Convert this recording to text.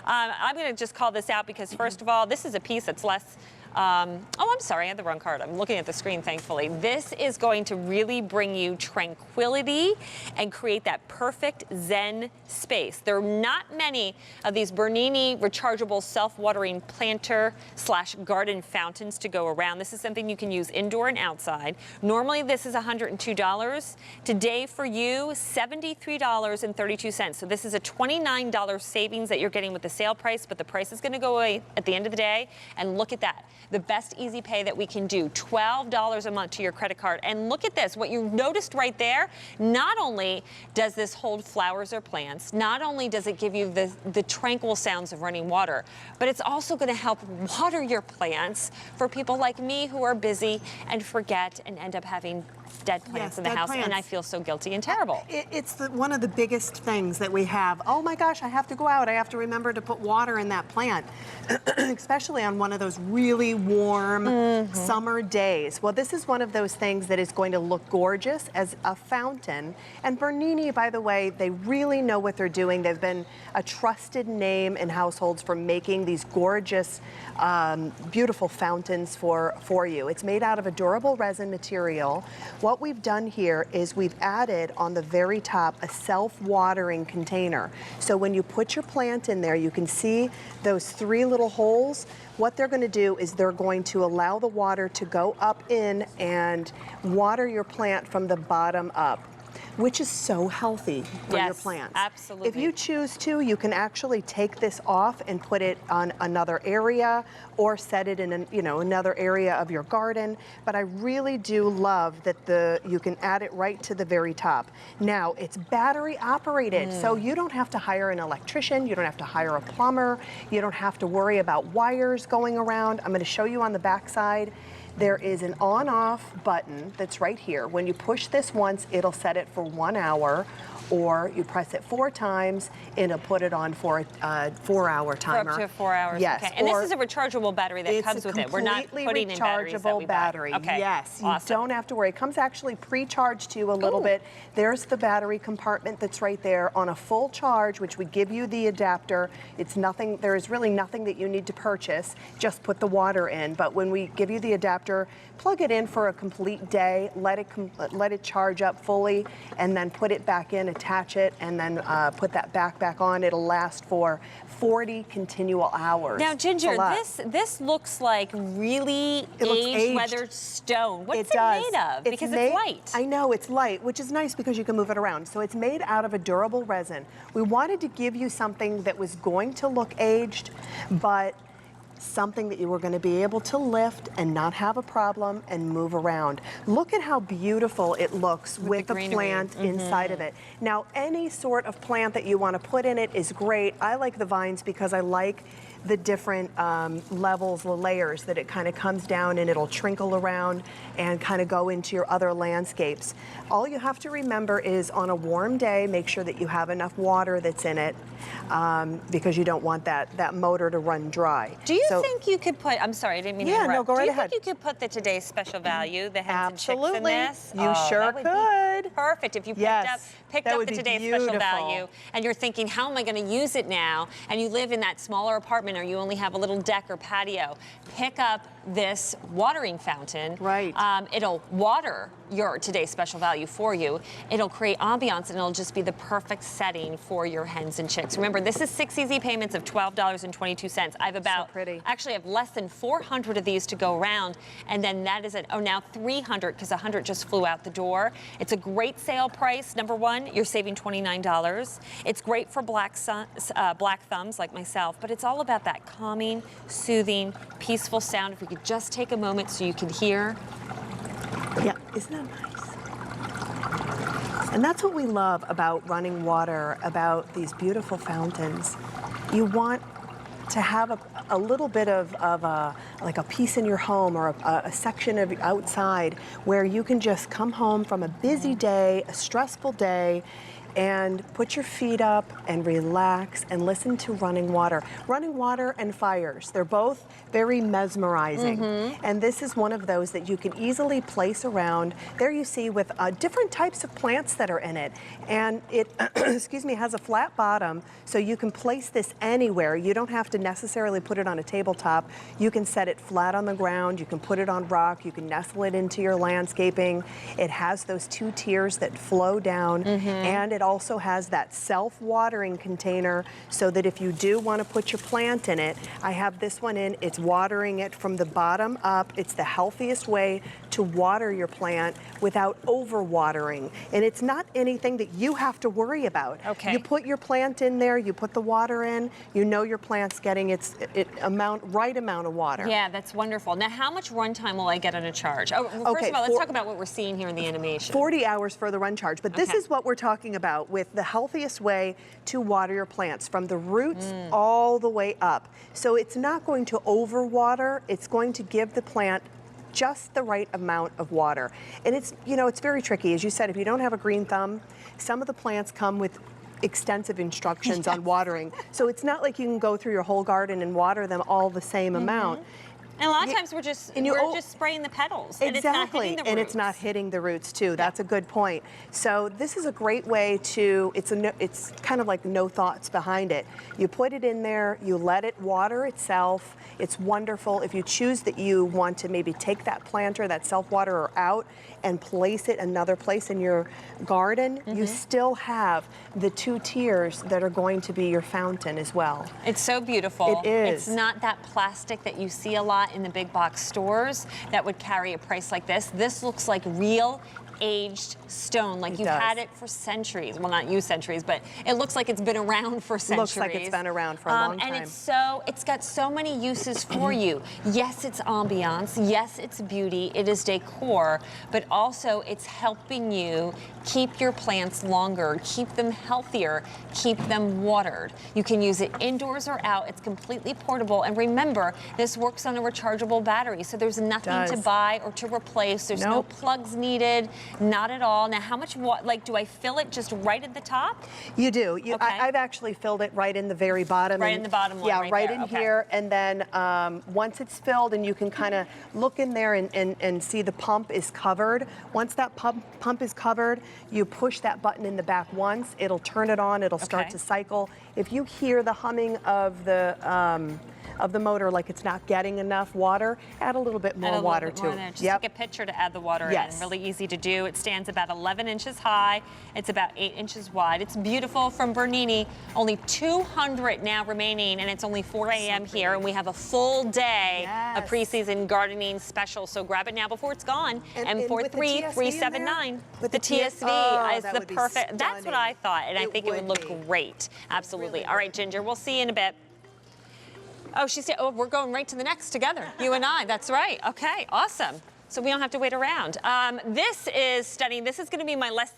I'm going to just call this out because, first of all, this is a piece that's less. Oh, I'm sorry, I had the wrong card. I'm looking at the screen, thankfully. This is going to really bring you tranquility and create that perfect Zen space. There are not many of these Bernini Rechargeable self-watering planter/garden fountains to go around. This is something you can use indoor and outside. Normally, this is $102. Today, for you, $73.32. So this is a $29 savings that you're getting with the sale price, but the price is going to go away at the end of the day. And look at that. The best easy pay that we can do, $12 a month to your credit card. And look at this, what you noticed right there, not only does this hold flowers or plants, not only does it give you the tranquil sounds of running water, but it's also going to help water your plants for people like me who are busy and forget and end up having dead plants in the house, and I feel so guilty and terrible. It's one of the biggest things that we have. Oh my gosh, I have to go out. I have to remember to put water in that plant, especially on one of those really warm summer days. Well, this is one of those things that is going to look gorgeous as a fountain. And Bernini, by the way, they really know what they're doing. They've been a trusted name in households for making these gorgeous, beautiful fountains for you. It's made out of a durable resin material. What we've done here is we've added on the very top a self-watering container. So when you put your plant in there, you can see those 3 little holes. What they're going to do is they're going to allow the water to go up in and water your plant from the bottom up, which is so healthy for your plants. Absolutely. If you choose to, you can actually take this off and put it on another area or set it in another area of your garden. But I really do love that you can add it right to the very top. Now, it's battery operated, so you don't have to hire an electrician, you don't have to hire a plumber, you don't have to worry about wires going around. I'm going to show you on the back side. There is an on-off button that's right here. When you push this once, it'll set it for 1 hour, or you press it 4 times, and it'll put it on for a 4-hour timer. For up to 4 hours. Yes. Okay. And this is a rechargeable battery that comes with it. We're not putting in batteries that we buy. Battery. Okay. Yes. Awesome. You don't have to worry. It comes actually pre-charged to you a little bit. There's the battery compartment that's right there. On a full charge, which we give you the adapter, it's nothing. There is really nothing that you need to purchase. Just put the water in. But when we give you the adapter, plug it in for a complete day. Let it charge up fully, and then put it back in. Attach it, and then put that back on. It'll last for 40 continual hours. Now, Ginger, this looks like really aged weathered stone. What's it made of? Because it's light. I know, it's light, which is nice because you can move it around. So it's made out of a durable resin. We wanted to give you something that was going to look aged, but something that you were going to be able to lift and not have a problem and move around. Look at how beautiful it looks with the plant inside of it. Now, any sort of plant that you want to put in it is great. I like the vines because I like the different levels, the layers that it kind of comes down and it'll trinkle around and kind of go into your other landscapes. All you have to remember is on a warm day, make sure that you have enough water that's in it because you don't want that motor to run dry. Do you think you could put, I'm sorry, I didn't mean to interrupt. No, go right Do ahead. you think you could put the Today's Special Value, the hens and chicks in this? You sure could. Perfect. If you picked up the Today's Special Value and you're thinking, how am I going to use it now? And you live in that smaller apartment or you only have a little deck or patio, pick up this watering fountain. Right. It'll water your Today's Special Value for you. It'll create ambiance and it'll just be the perfect setting for your hens and chicks. Remember, this is 6 easy payments of $12.22. I have about, actually I have less than 400 of these to go around, and then that is now 300 because 100 just flew out the door. It's a great sale price. Number one, you're saving $29. It's great for black thumbs like myself, but it's all about that calming, soothing, peaceful sound. If we could just take a moment so you can hear. Yeah, isn't that nice? And that's what we love about running water, about these beautiful fountains. You want to have a little bit of like a piece in your home or a section of outside where you can just come home from a busy day, a stressful day, and put your feet up and relax and listen to running water. Running water and fires, they're both very mesmerizing. And this is one of those that you can easily place around. There you see with different types of plants that are in it. And it, excuse me, has a flat bottom, so you can place this anywhere. You don't have to necessarily put it on a tabletop. You can set it flat on the ground. You can put it on rock. You can nestle it into your landscaping. It has those 2 tiers that flow down, and it also has that self-watering container, so that if you do want to put your plant in it, I have this one in. It's watering it from the bottom up. It's the healthiest way to water your plant without over-watering. And it's not anything that you have to worry about. Okay. You put your plant in there, you put the water in, you know your plant's getting its right amount of water. Yeah, that's wonderful. Now, how much runtime will I get on a charge? Oh, well, first of all, let's talk about what we're seeing here in the animation. 40 hours for the run charge, but this is what we're talking about with the healthiest way to water your plants, from the roots all the way up. So it's not going to overwater, it's going to give the plant just the right amount of water. And it's, you know, it's very tricky. As you said, if you don't have a green thumb, some of the plants come with extensive instructions on watering. So it's not like you can go through your whole garden and water them all the same amount. And a lot of times we're just spraying the petals. Exactly, and it's not hitting the roots. and it's not hitting the roots too. That's a good point. So this is a great way to. It's kind of like no thoughts behind it. You put it in there. You let it water itself. It's wonderful. If you choose that you want to maybe take that planter, that self-waterer out, and place it another place in your garden, you still have the 2 tiers that are going to be your fountain as well. It's so beautiful. It is. It's not that plastic that you see a lot in the big box stores that would carry a price like this. This looks like real aged stone, like you've had it for centuries. Well, not you centuries, but it looks like it's been around for centuries. Looks like it's been around for a long time. And it's got so many uses for you. Yes, it's ambiance. Yes, it's beauty. It is decor, but also it's helping you keep your plants longer, keep them healthier, keep them watered. You can use it indoors or out. It's completely portable. And remember, this works on a rechargeable battery, so there's nothing to buy or to replace. There's no plugs needed. Not at all. Now, how much, do I fill it just right at the top? You do. I've actually filled it right in the very bottom. Right in the bottom one, yeah, right there. in here. And then once it's filled, and you can kind of look in there and see the pump is covered. Once that pump is covered, you push that button in the back once. It'll turn it on. It'll start to cycle. If you hear the humming of the motor, like it's not getting enough water, add a little bit more water to it. Just take a picture to add the water in. Really easy to do. It stands about 11 inches high. It's about 8 inches wide. It's beautiful from Bernini. Only 200 now remaining, and it's only 4 a.m. here, and we have a full day of preseason gardening special. So grab it now before it's gone. M43379 with the TSV is the perfect. That's what I thought, and I think it would look great. Absolutely. All right, Ginger, we'll see you in a bit. Oh, she said, oh, we're going right to the next together, you and I. That's right. Okay, awesome. So we don't have to wait around. This is stunning. This is going to be my less than